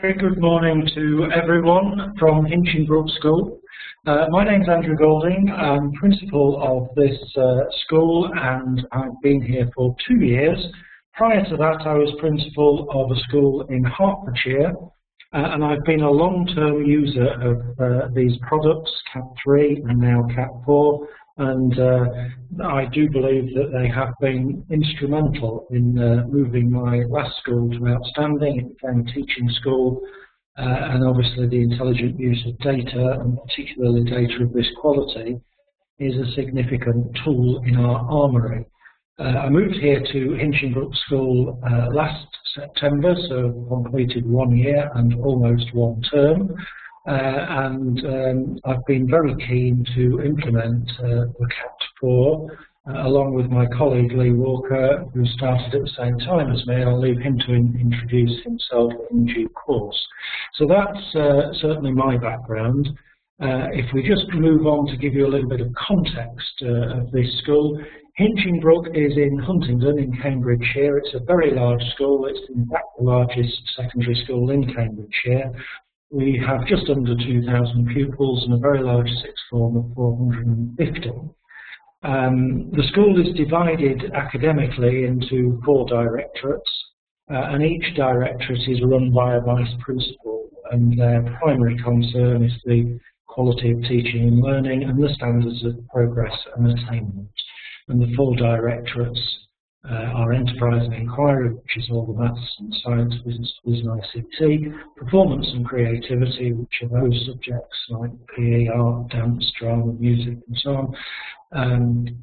Very good morning to everyone from Hinchingbrooke School. My name's Andrew Golding. I'm principal of this school and I've been here for 2 years. Prior to that I was principal of a school in Hertfordshire and I've been a long-term user of these products, CAT3 and now CAT4, and I do believe that they have been instrumental in moving my last school to outstanding. It became a teaching school, and obviously the intelligent use of data, and particularly data of this quality, is a significant tool in our armoury. I moved here to Hinchingbrooke School last September, so completed 1 year and almost 1 term. I've been very keen to implement the CAT4 along with my colleague Lee Walker, who started at the same time as me. I'll leave him to introduce himself in due course. So that's certainly my background. If we just move on to give you a little bit of context of this school, Hinchingbrooke is in Huntingdon in Cambridgeshire. It's a very large school. It's in fact the largest secondary school in Cambridgeshire. We have just under 2,000 pupils and a very large sixth form of 450. The school is divided academically into 4 directorates, and each directorate is run by a vice principal, and their primary concern is the quality of teaching and learning and the standards of progress and attainment. And the 4 directorates are Enterprise and Inquiry, which is all the maths and science, business and ICT, Performance and Creativity, which are those subjects like PE, art, dance, drama, music and so on,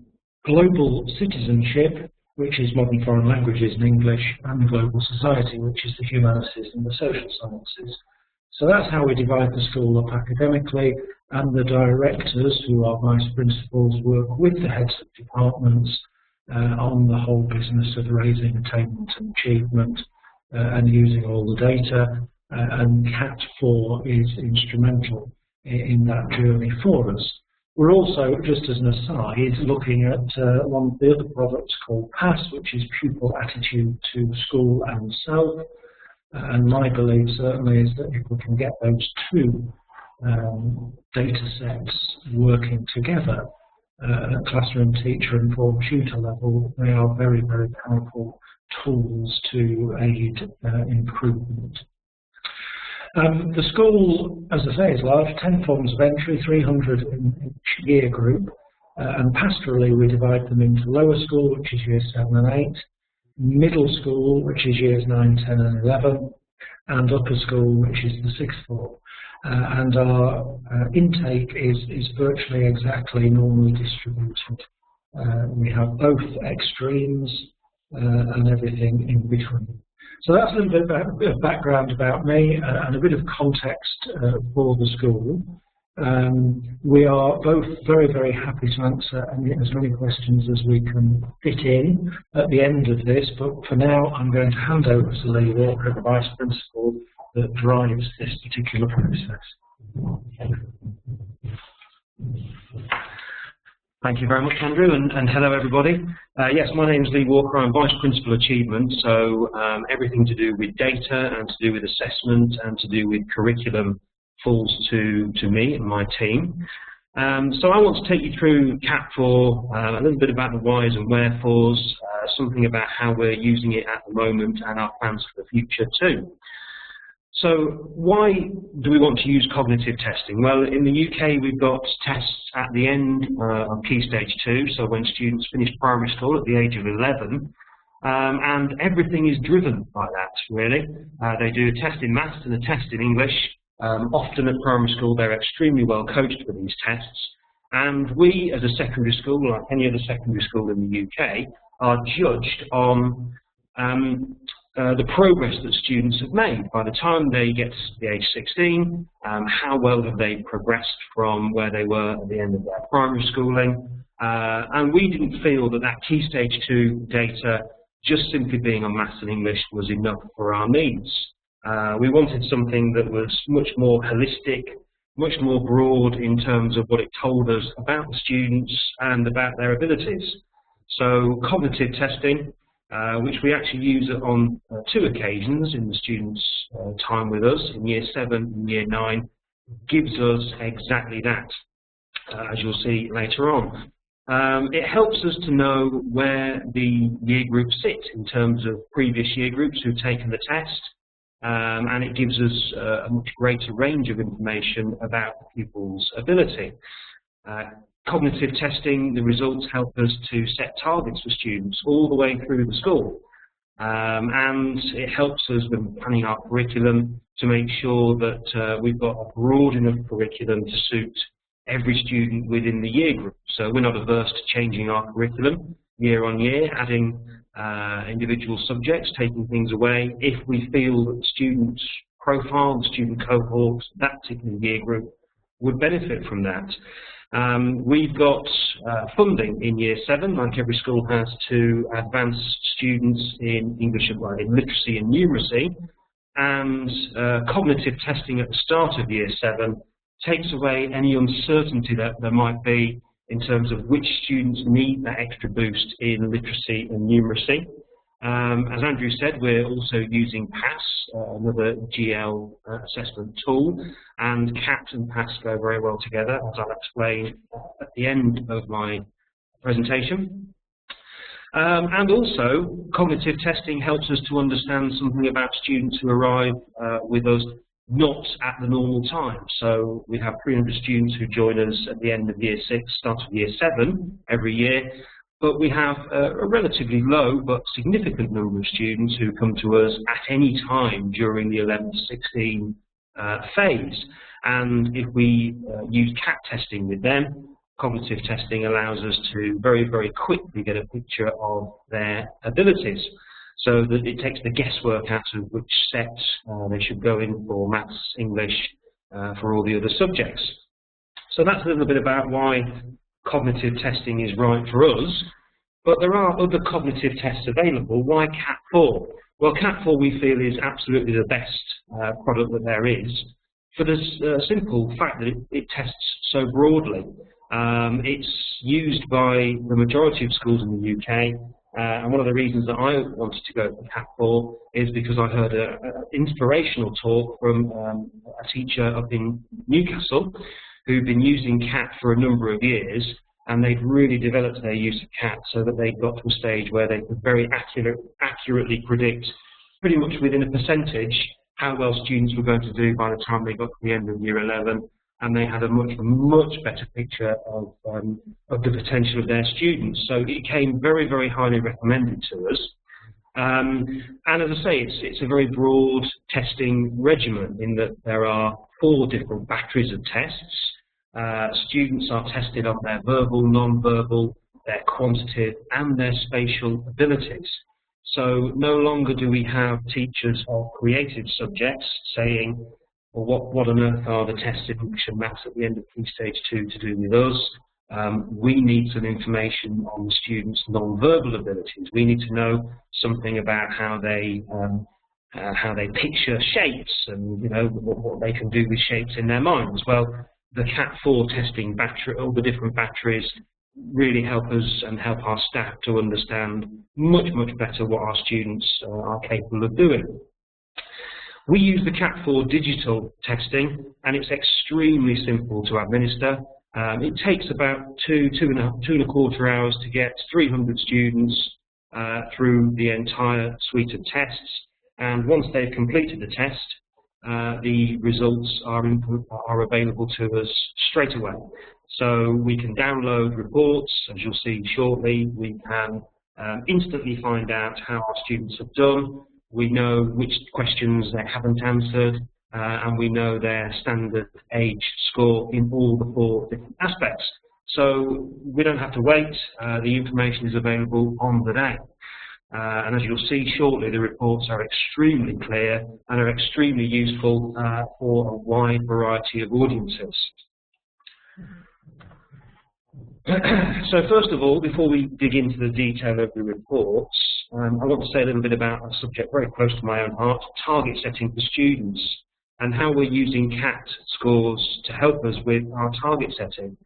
Global Citizenship, which is Modern Foreign Languages and English, and Global Society, which is the Humanities and the Social Sciences. So that's how we divide the school up academically, and the directors, who are vice principals, work with the heads of departments on the whole business of raising attainment and achievement and using all the data, and CAT4 is instrumental in that journey for us. We're also, just as an aside, looking at one of the other products called PASS, which is Pupil Attitude to School and Self, and my belief certainly is that if we can get those 2 data sets working together, at classroom teacher and form tutor level, they are very, very powerful tools to aid improvement. The school, as I say, is large, 10 forms of entry, 300 in each year group, and pastorally we divide them into lower school, which is years 7 and 8, middle school, which is years 9, 10 and 11, and upper school, which is the sixth form. And our intake is virtually exactly normally distributed. We have both extremes and everything in between. So that's a little bit of background about me and a bit of context for the school. We are both very, very happy to answer as many questions as we can fit in at the end of this, but for now I'm going to hand over to Lee Walker, the Vice Principal, that drives this particular process. Thank you very much, Andrew, and hello everybody. Yes, my name is Lee Walker. I'm Vice Principal Achievement, so everything to do with data and to do with assessment and to do with curriculum falls to me and my team. So I want to take you through CAT4, a little bit about the whys and wherefores, something about how we're using it at the moment and our plans for the future too. So why do we want to use cognitive testing? Well, in the UK we've got tests at the end of Key Stage 2, so when students finish primary school at the age of 11, and everything is driven by that, really. They do a test in maths and a test in English. Often at primary school they're extremely well coached for these tests, and we as a secondary school, like any other secondary school in the UK, are judged on the progress that students have made. By the time they get to the age 16, how well have they progressed from where they were at the end of their primary schooling, and we didn't feel that that Key Stage 2 data, just simply being on maths and English, was enough for our needs. We wanted something that was much more holistic, much more broad in terms of what it told us about the students and about their abilities. So cognitive testing which we actually use on 2 occasions in the students' time with us, in Year 7 and Year 9, gives us exactly that, as you'll see later on. It helps us to know where the year groups sit in terms of previous year groups who've taken the test, and it gives us a much greater range of information about the pupil's ability. Cognitive testing, the results help us to set targets for students all the way through the school, and it helps us with planning our curriculum to make sure that we've got a broad enough curriculum to suit every student within the year group. So we're not averse to changing our curriculum year on year, adding individual subjects, taking things away if we feel that the student's profile, the student cohort, that particular year group would benefit from that. We've got funding in Year 7, like every school has, to advance students in English, well, in literacy and numeracy, and cognitive testing at the start of Year 7 takes away any uncertainty that there might be in terms of which students need that extra boost in literacy and numeracy. As Andrew said, we're also using PASS, another GL assessment tool, and CAT and PASS go very well together, as I'll explain at the end of my presentation. And also, cognitive testing helps us to understand something about students who arrive with us not at the normal time. So we have 300 students who join us at the end of Year 6, start of Year 7 every year, but we have a relatively low but significant number of students who come to us at any time during the 11 to 16 phase. And if we use CAT testing with them, cognitive testing allows us to very, very quickly get a picture of their abilities, so that it takes the guesswork out of which set they should go in for maths, English, for all the other subjects. So that's a little bit about why cognitive testing is right for us, but there are other cognitive tests available. Why CAT4? Well, CAT4 we feel is absolutely the best product that there is, for the simple fact that it tests so broadly. It's used by the majority of schools in the UK, and one of the reasons that I wanted to go to CAT4 is because I heard an inspirational talk from a teacher up in Newcastle who've been using CAT for a number of years, and they've really developed their use of CAT so that they've got to a stage where they could very accurately predict, pretty much within a percentage, how well students were going to do by the time they got to the end of Year 11, and they had a much better picture of the potential of their students. So it came very, very highly recommended to us. And as I say, it's a very broad testing regimen in that there are 4 different batteries of tests. Students are tested on their verbal, non-verbal, their quantitative, and their spatial abilities. So no longer do we have teachers of creative subjects saying, well, what on earth are the tests in English and Maths at the end of Key Stage 2 to do with us? We need some information on the students' non-verbal abilities. We need to know something about how they picture shapes, and what they can do with shapes in their minds. Well, the CAT4 testing battery, all the different batteries, really help us and help our staff to understand much better what our students are capable of doing. We use the CAT4 digital testing, and it's extremely simple to administer. It takes about two and a quarter hours to get 300 students through the entire suite of tests, and once they've completed the test, the results are available to us straight away. So we can download reports, as you'll see shortly. We can instantly find out how our students have done. We know which questions they haven't answered, and we know their standard age score in all the 4 different aspects. So we don't have to wait. The information is available on the day. And as you'll see shortly, the reports are extremely clear and are extremely useful for a wide variety of audiences. So first of all, before we dig into the detail of the reports, I want to say a little bit about a subject very close to my own heart, target setting for students, and how we're using CAT scores to help us with our target setting.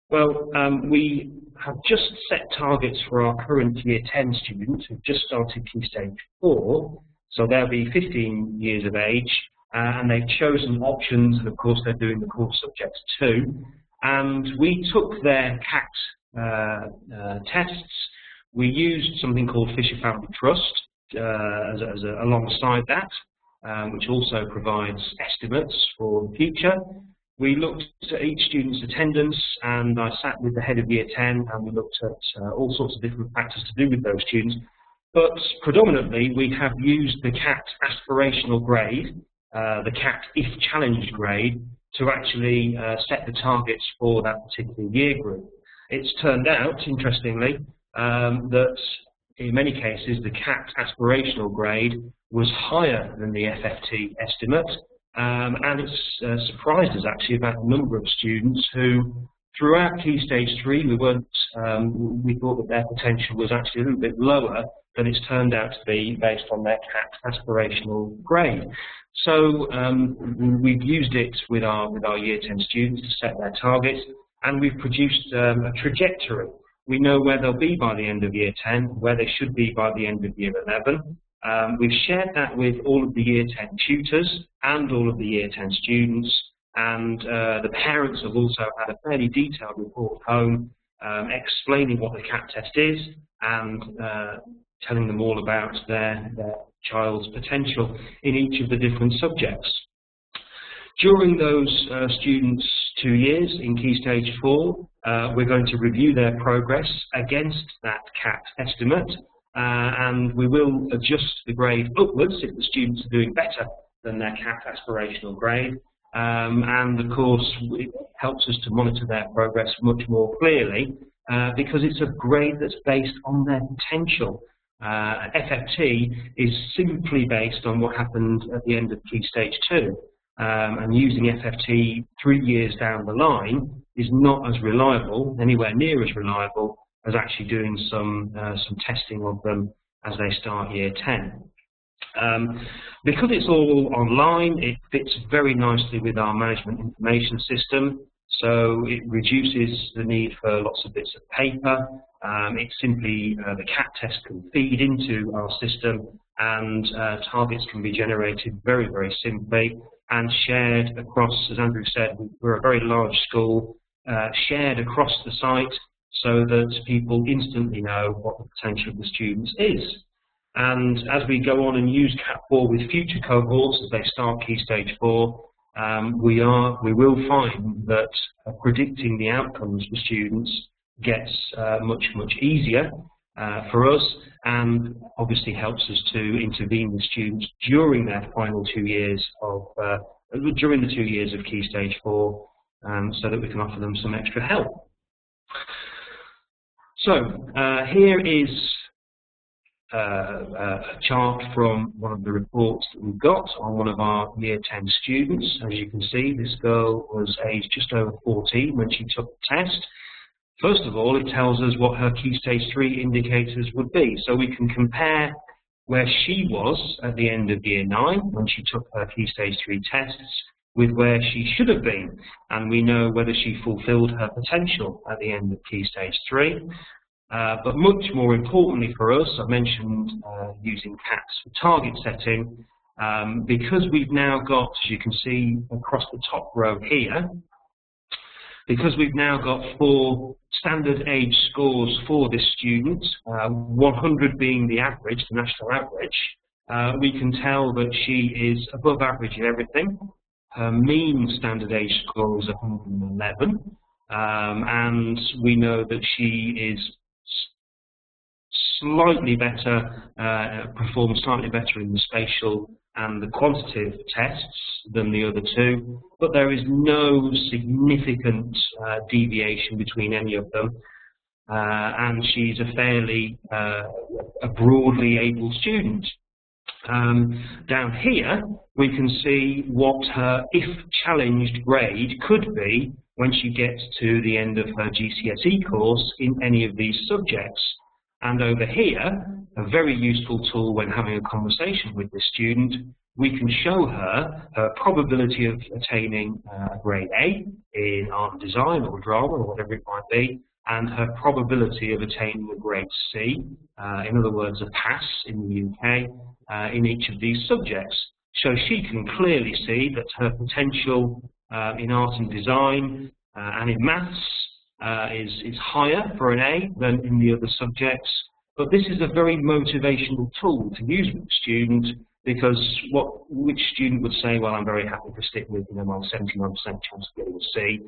Well, we have just set targets for our current Year 10 students who've just started Key Stage 4, so they'll be 15 years of age, and they've chosen options, and of course they're doing the core subjects too. And we took their CAT tests. We used something called Fisher Family Trust alongside that, which also provides estimates for the future. We looked at each student's attendance, and I sat with the head of Year 10, and we looked at all sorts of different factors to do with those students. But predominantly, we have used the CAT aspirational grade, the CAT if challenged grade, to actually set the targets for that particular year group. It's turned out, interestingly, that in many cases the CAT aspirational grade was higher than the FFT estimate, and it's surprised us actually about the number of students who, throughout Key Stage 3, we thought that their potential was actually a little bit lower than it's turned out to be based on their CAT aspirational grade. So we've used it with our Year 10 students to set their targets, and we've produced a trajectory. We know where they'll be by the end of Year 10, where they should be by the end of Year 11. We've shared that with all of the Year 10 tutors and all of the Year 10 students, and the parents have also had a fairly detailed report home explaining what the CAT test is and telling them all about their child's potential in each of the different subjects. During those students' 2 years in Key Stage 4, we're going to review their progress against that CAT estimate, and we will adjust the grade upwards if the students are doing better than their CAT aspirational grade. And of course, it helps us to monitor their progress much more clearly because it's a grade that's based on their potential. FFT is simply based on what happened at the end of Key Stage 2. And using FFT 3 years down the line is not as reliable, anywhere near as reliable, as actually doing some testing of them as they start Year 10. Because it's all online, it fits very nicely with our management information system, so it reduces the need for lots of bits of paper. It simply, the CAT test can feed into our system, and targets can be generated very, very simply and shared across, as Andrew said, we're a very large school, shared across the site so that people instantly know what the potential of the students is. And as we go on and use CAT4 with future cohorts as they start Key Stage 4, we will find that predicting the outcomes for students gets much easier for us, and obviously helps us to intervene with students during their final 2 years of during the 2 years of Key Stage 4, so that we can offer them some extra help. So here is a chart from one of the reports that we've got on one of our Year 10 students. As you can see, this girl was aged just over 14 when she took the test. First of all, it tells us what her Key Stage 3 indicators would be. So we can compare where she was at the end of Year 9 when she took her Key Stage 3 tests with where she should have been. And we know whether she fulfilled her potential at the end of Key Stage 3. But much more importantly for us, I mentioned using CATs for target setting, because we've now got, as you can see across the top row here, because we've now got 4 standard age scores for this student, 100 being the average, the national average, we can tell that she is above average in everything. Her mean standard age score is 111, and we know that she is slightly better, performs slightly better in the spatial and the quantitative tests than the other 2, but there is no significant deviation between any of them, and she's a fairly a broadly able student. Down here we can see what her if challenged grade could be when she gets to the end of her GCSE course in any of these subjects. And over here, a very useful tool when having a conversation with the student, we can show her her probability of attaining grade A in art and design or drama or whatever it might be, and her probability of attaining a grade C, in other words, a pass in the UK, in each of these subjects. So she can clearly see that her potential in art and design and in maths is higher for an A than in the other subjects. But this is a very motivational tool to use with the student, because which student would say, well, I'm very happy to stick with my 79% chance of getting a C.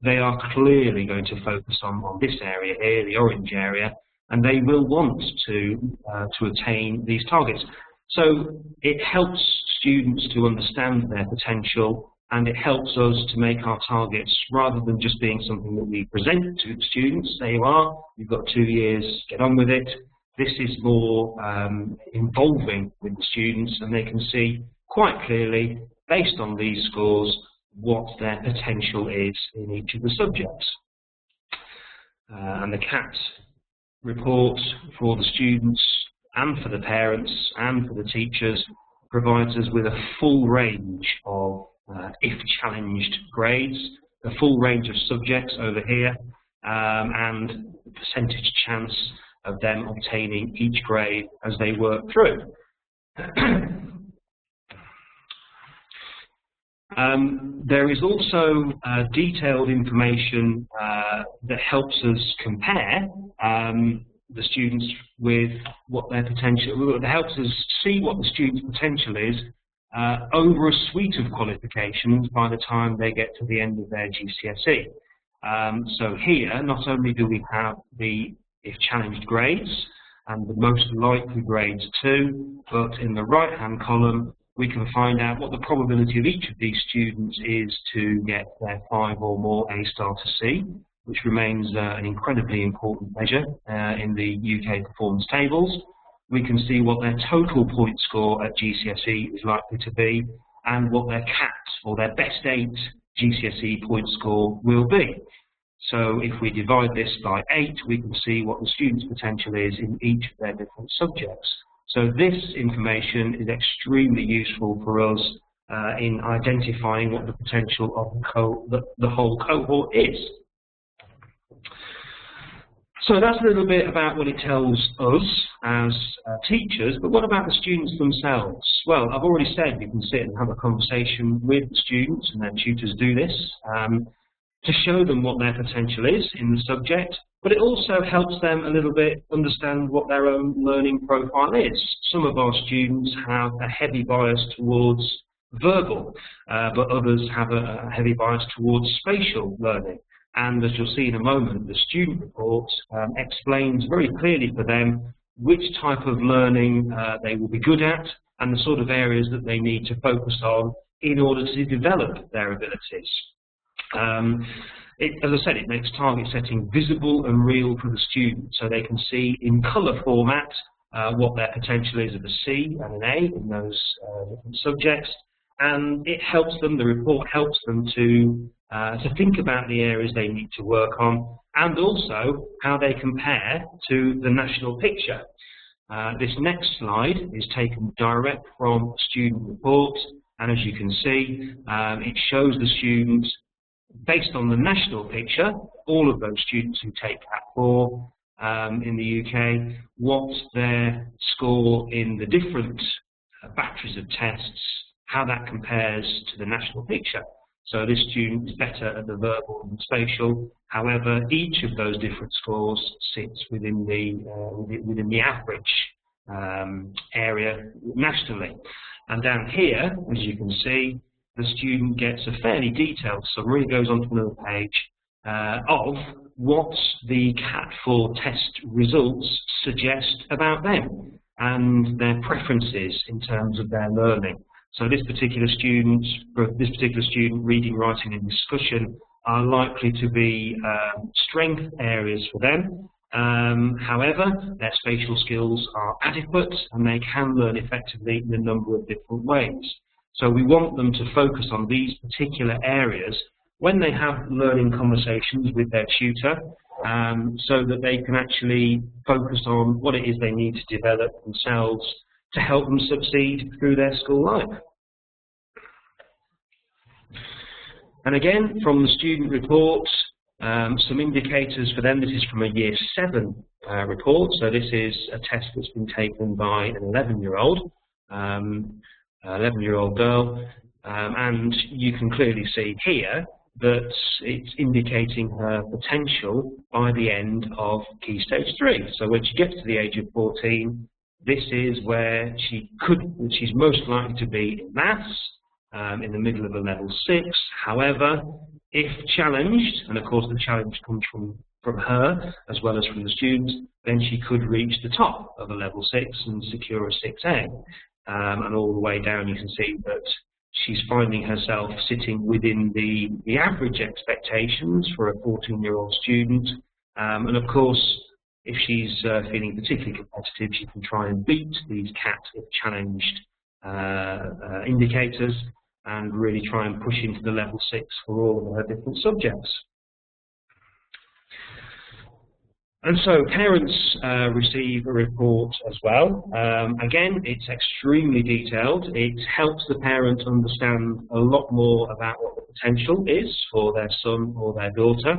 They are clearly going to focus on this area here, the orange area, and they will want to attain these targets. So it helps students to understand their potential, and it helps us to make our targets, rather than just being something that we present to the students, there you are, you've got 2 years, get on with it. This is more involving with the students, and they can see quite clearly, based on these scores, what their potential is in each of the subjects. And the CAT report for the students and for the parents and for the teachers provides us with a full range of if challenged grades, a full range of subjects over here, and the percentage chance of them obtaining each grade as they work through. There is also detailed information that helps us compare the students with what their potential, that helps us see what the student's potential is over a suite of qualifications by the time they get to the end of their GCSE. So here, not only do we have the if challenged grades and the most likely grades too, but in the right-hand column we can find out what the probability of each of these students is to get their 5 or more A star to C, which remains an incredibly important measure in the UK performance tables. We can see what their total point score at GCSE is likely to be, and what their CAT, or their best 8 GCSE point score, will be. So if we divide this by 8, we can see what the student's potential is in each of their different subjects. So this information is extremely useful for us in identifying what the potential of the whole cohort is. So that's a little bit about what it tells us as teachers, but what about the students themselves? Well, I've already said you can sit and have a conversation with the students, and their tutors do this, to show them what their potential is in the subject, but it also helps them a little bit understand what their own learning profile is. Some of our students have a heavy bias towards verbal, but others have a heavy bias towards spatial learning. And as you'll see in a moment, the student report explains very clearly for them which type of learning they will be good at, and the sort of areas that they need to focus on in order to develop their abilities. As I said, it makes target setting visible and real for the student, so they can see in colour format what their potential is of a C and an A in those different subjects, and it helps them, the report helps them to think about the areas they need to work on, and also how they compare to the national picture. This next slide is taken direct from student report, and as you can see, it shows the students, based on the national picture, all of those students who take CAT4 in the UK, what their score in the different batteries of tests, how that compares to the national picture. So this student is better at the verbal and spatial. However, each of those different scores sits within the average area nationally. And down here, as you can see, the student gets a fairly detailed summary, goes on to another page, of what the CAT4 test results suggest about them and their preferences in terms of their learning. So this particular student, reading, writing and discussion are likely to be strength areas for them. However, their spatial skills are adequate and they can learn effectively in a number of different ways. So we want them to focus on these particular areas when they have learning conversations with their tutor, so that they can actually focus on what it is they need to develop themselves to help them succeed through their school life. And again, from the student reports, some indicators for them. This is from a Year 7 report, so this is a test that's been taken by an 11-year-old, 11-year-old girl, and you can clearly see here that it's indicating her potential by the end of Key Stage 3. So when she gets to the age of 14, this is where she's most likely to be in maths, in the middle of a level 6. However, if challenged, and of course the challenge comes from her as well as from the students, then she could reach the top of a level 6 and secure a 6A. And all the way down you can see that she's finding herself sitting within the average expectations for a 14-year-old student. And of course, if she's feeling particularly competitive, she can try and beat these CAT if challenged indicators, and really try and push into the level 6 for all of her different subjects. And so parents receive a report as well. Again, it's extremely detailed. It helps the parent understand a lot more about what the potential is for their son or their daughter.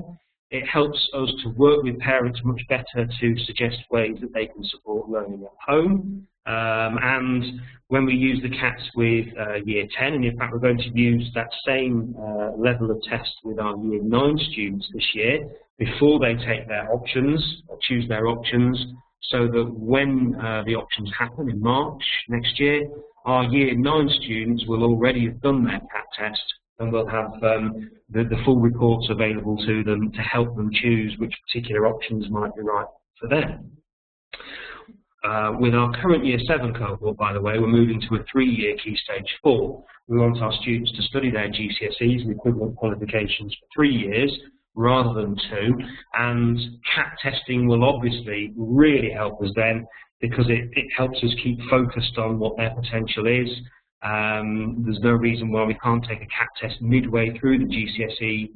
It helps us to work with parents much better to suggest ways that they can support learning at home. And when we use the CATs with Year 10, and in fact we're going to use that same level of test with our Year 9 students this year, before they take their options, or choose their options, so that when the options happen in March next year, our Year 9 students will already have done their CAT test, and we'll have the full reports available to them to help them choose which particular options might be right for them. With our current Year 7 cohort, by the way, we're moving to a 3-year Key Stage 4. We want our students to study their GCSEs and equivalent qualifications for 3 years rather than 2, and CAT testing will obviously really help us then, because it helps us keep focused on what their potential is. There's no reason why we can't take a CAT test midway through the GCSE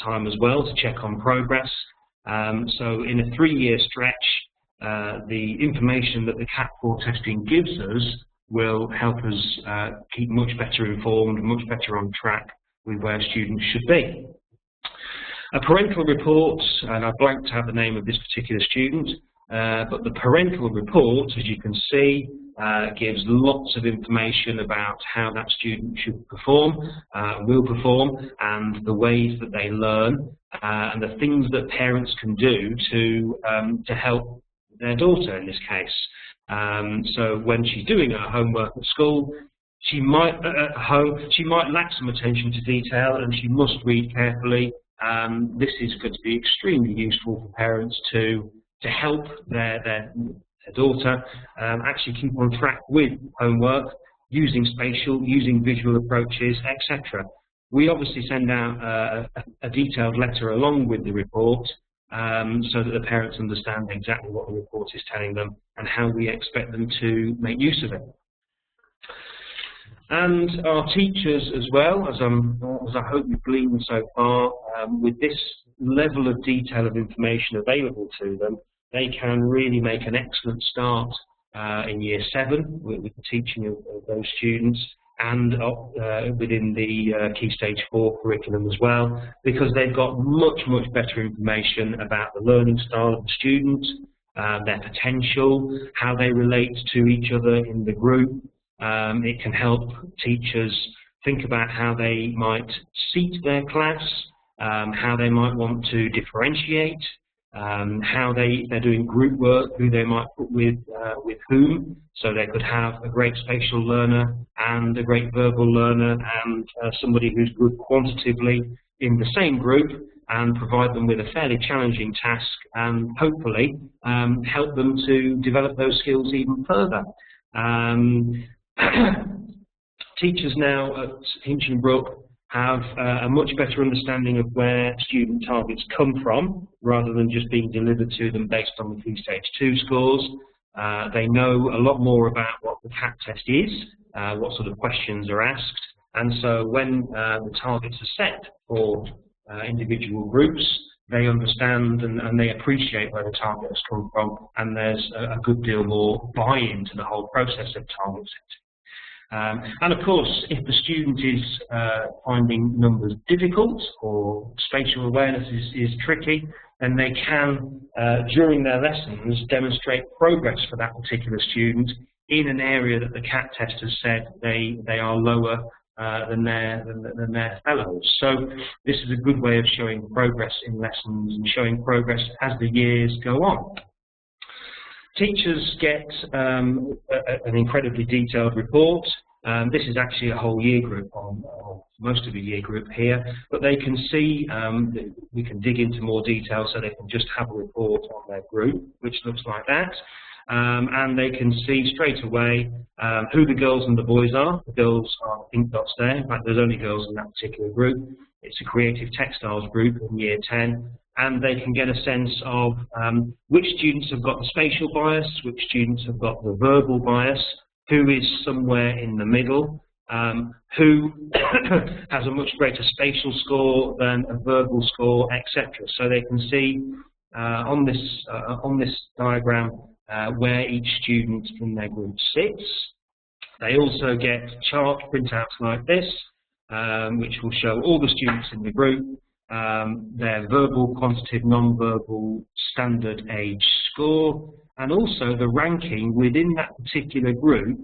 time as well to check on progress. So in a 3-year stretch, the information that the CAT4 testing gives us will help us keep much better informed, much better on track with where students should be. A parental report, and I blanked out the name of this particular student, but the parental report, as you can see, gives lots of information about how that student should perform, will perform, and the ways that they learn, and the things that parents can do to help their daughter in this case. So when she's doing her homework at school, she might at home lack some attention to detail, and she must read carefully. This is going to be extremely useful for parents to help their daughter actually keep on track with homework, using spatial, using visual approaches, etc. We obviously send out a detailed letter along with the report, so that the parents understand exactly what the report is telling them and how we expect them to make use of it. And our teachers as well, as I hope you've gleaned so far, with this level of detail of information available to them, they can really make an excellent start in Year 7 with the teaching of those students, and within the Key Stage 4 curriculum as well, because they've got much, much better information about the learning style of the student, their potential, how they relate to each other in the group. It can help teachers think about how they might seat their class, how they might want to differentiate, how they're doing group work, who they might put with whom, so they could have a great spatial learner and a great verbal learner, and somebody who's good quantitatively in the same group, and provide them with a fairly challenging task, and hopefully help them to develop those skills even further. Teachers now at Hinchingbrooke have a much better understanding of where student targets come from, rather than just being delivered to them based on the Key Stage 2 scores. They know a lot more about what the CAT test is, what sort of questions are asked, and so when the targets are set for individual groups, they understand and they appreciate where the target has come from, and there's a good deal more buy-in to the whole process of target setting. And of course, if the student is finding numbers difficult or spatial awareness is tricky, then they can, during their lessons, demonstrate progress for that particular student in an area that the CAT test has said they are lower than their fellows. So this is a good way of showing progress in lessons and showing progress as the years go on. Teachers get an incredibly detailed report. This is actually a whole year group, or most of a year group here, but they can see, we can dig into more detail so they can just have a report on their group, which looks like that. And they can see straight away who the girls and the boys are. The girls are pink dots there. In fact, there's only girls in that particular group. It's a creative textiles group in year 10. And they can get a sense of which students have got the spatial bias, which students have got the verbal bias, who is somewhere in the middle, who has a much greater spatial score than a verbal score, etc. So they can see on this diagram where each student in their group sits. They also get chart printouts like this, which will show all the students in the group, their verbal, quantitative, non-verbal, standard age score, and also the ranking within that particular group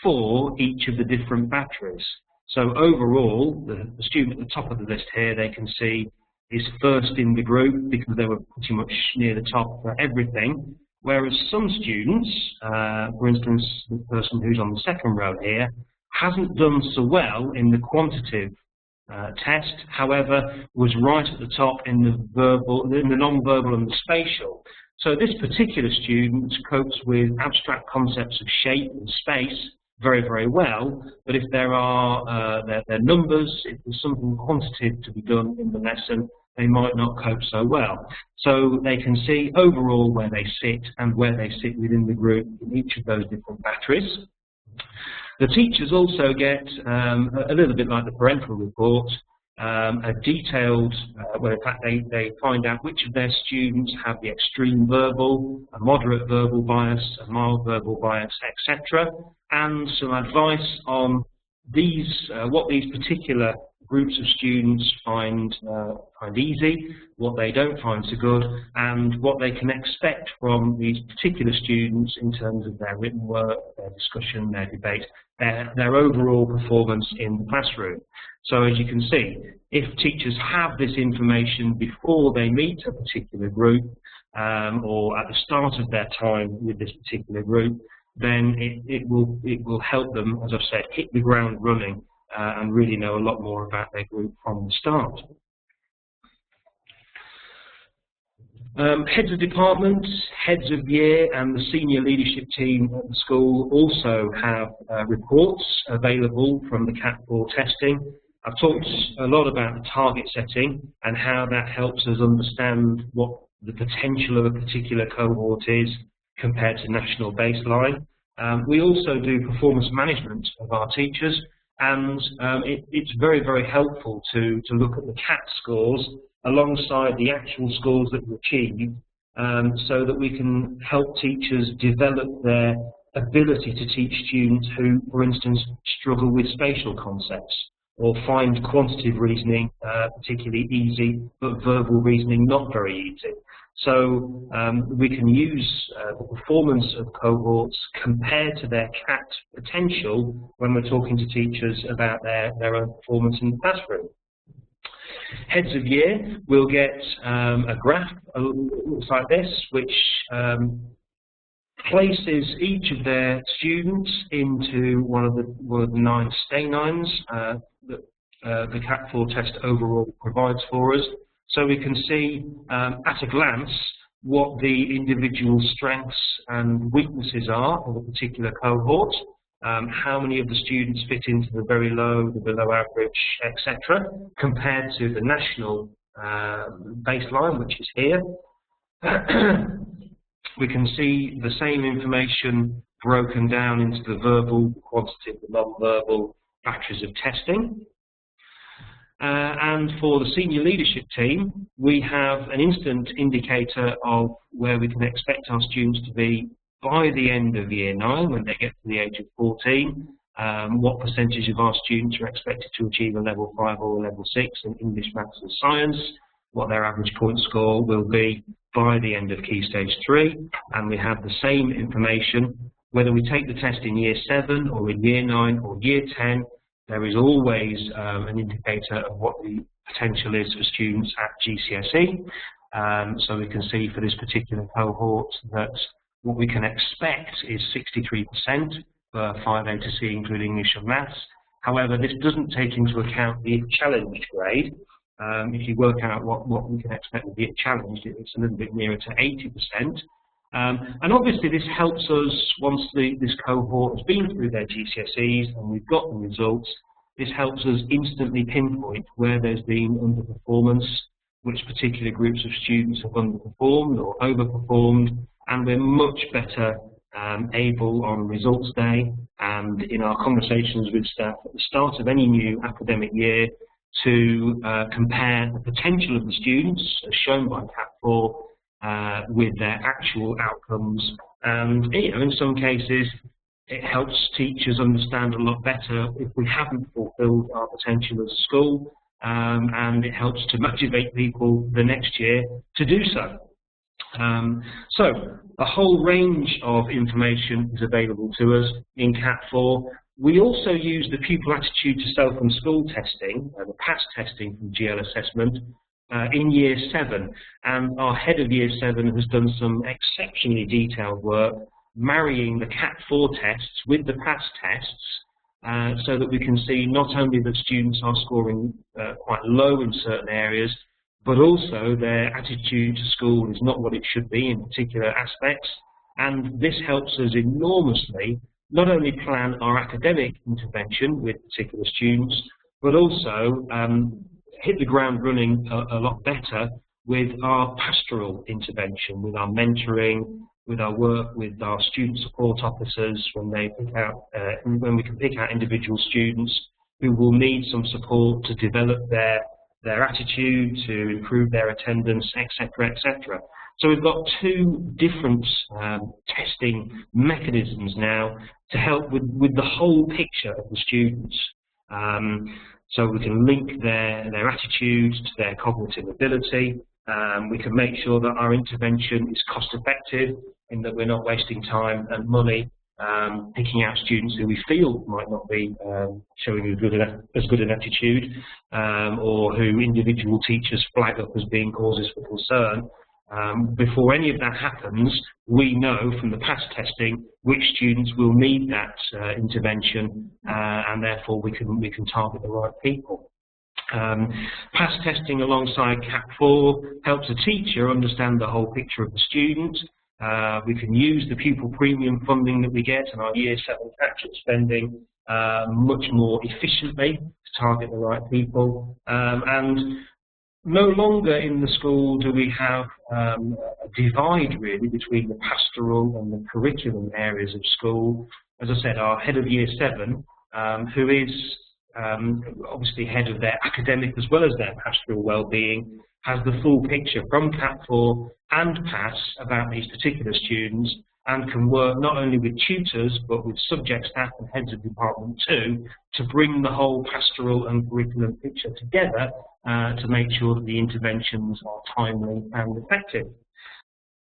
for each of the different batteries. So overall, the student at the top of the list here, they can see is first in the group because they were pretty much near the top for everything. Whereas some students, for instance, the person who's on the second row here, hasn't done so well in the quantitative test, however, was right at the top in the verbal, in the non-verbal and the spatial. So this particular student copes with abstract concepts of shape and space very, very well, but if there are their numbers, if there's something quantitative to be done in the lesson, they might not cope so well. So they can see overall where they sit and where they sit within the group in each of those different batteries. The teachers also get, a little bit like the parental report, a detailed, where in fact they find out which of their students have the extreme verbal, a moderate verbal bias, a mild verbal bias, etc., and some advice on these, what these particular groups of students find easy, what they don't find so good, and what they can expect from these particular students in terms of their written work, their discussion, their debate, their overall performance in the classroom. So as you can see, if teachers have this information before they meet a particular group, or at the start of their time with this particular group, then it will help them, as I've said, hit the ground running and really know a lot more about their group from the start. Heads of departments, heads of year, and the senior leadership team at the school also have reports available from the CAT4 testing. I've talked a lot about the target setting and how that helps us understand what the potential of a particular cohort is compared to national baseline. We also do performance management of our teachers, and it's very, very helpful to look at the CAT scores alongside the actual scores that we achieve, so that we can help teachers develop their ability to teach students who, for instance, struggle with spatial concepts or find quantitative reasoning particularly easy, but verbal reasoning not very easy. So we can use the performance of cohorts compared to their CAT potential when we're talking to teachers about their own performance in the classroom. Heads of year will get a graph, looks like this, which places each of their students into one of the 9 stay nines that the CAT4 test overall provides for us. So we can see at a glance what the individual strengths and weaknesses are of a particular cohort, how many of the students fit into the very low, the below average, etc., compared to the national baseline, which is here. We can see the same information broken down into the verbal, quantitative, the non-verbal batteries of testing. And And for the senior leadership team, we have an instant indicator of where we can expect our students to be by the end of year 9, when they get to the age of 14. What percentage of our students are expected to achieve a level 5 or a level 6 in English, Maths and Science, what their average point score will be by the end of Key Stage 3, and we have the same information whether we take the test in year 7 or in year 9 or year 10. There is always an indicator of what the potential is for students at GCSE. So we can see for this particular cohort that what we can expect is 63% for 5A to C, including English and Maths. However, this doesn't take into account the challenged grade. If you work out what we can expect with the challenged, it's a little bit nearer to 80%. And obviously this helps us, once this cohort has been through their GCSEs and we've got the results, this helps us instantly pinpoint where there's been underperformance, which particular groups of students have underperformed or overperformed, and we're much better able on results day and in our conversations with staff at the start of any new academic year to compare the potential of the students, as shown by CAT4, with their actual outcomes. And in some cases, it helps teachers understand a lot better if we haven't fulfilled our potential as a school, and it helps to motivate people the next year to do so. So a whole range of information is available to us in CAT4. We also use the pupil attitude to self and school testing, the PASS testing from GL assessment, in year 7, and our head of year 7 has done some exceptionally detailed work marrying the CAT4 tests with the PASS tests, so that we can see not only that students are scoring quite low in certain areas, but also their attitude to school is not what it should be in particular aspects. And this helps us enormously not only plan our academic intervention with particular students, but also hit the ground running a lot better with our pastoral intervention, with our mentoring, with our work with our student support officers when they pick out, when we can pick out individual students who will need some support to develop their attitude, to improve their attendance, etc., etc. So we've got 2 different testing mechanisms now to help with the whole picture of the students. So we can link their attitude to their cognitive ability. We can make sure that our intervention is cost effective, in that we're not wasting time and money picking out students who we feel might not be showing as good an attitude, or who individual teachers flag up as being causes for concern. Before any of that happens, we know from the PASS testing which students will need that intervention, and therefore we can target the right people. PASS testing alongside CAT4 helps a teacher understand the whole picture of the student. We can use the pupil premium funding that we get and our year 7 catch-up spending much more efficiently to target the right people. And no longer in the school do we have a divide really between the pastoral and the curriculum areas of school. As I said, our head of year 7, who is obviously head of their academic as well as their pastoral well-being, has the full picture from CAT4 and PASS about these particular students, and can work not only with tutors but with subject staff and heads of department too, to bring the whole pastoral and curriculum picture together to make sure that the interventions are timely and effective.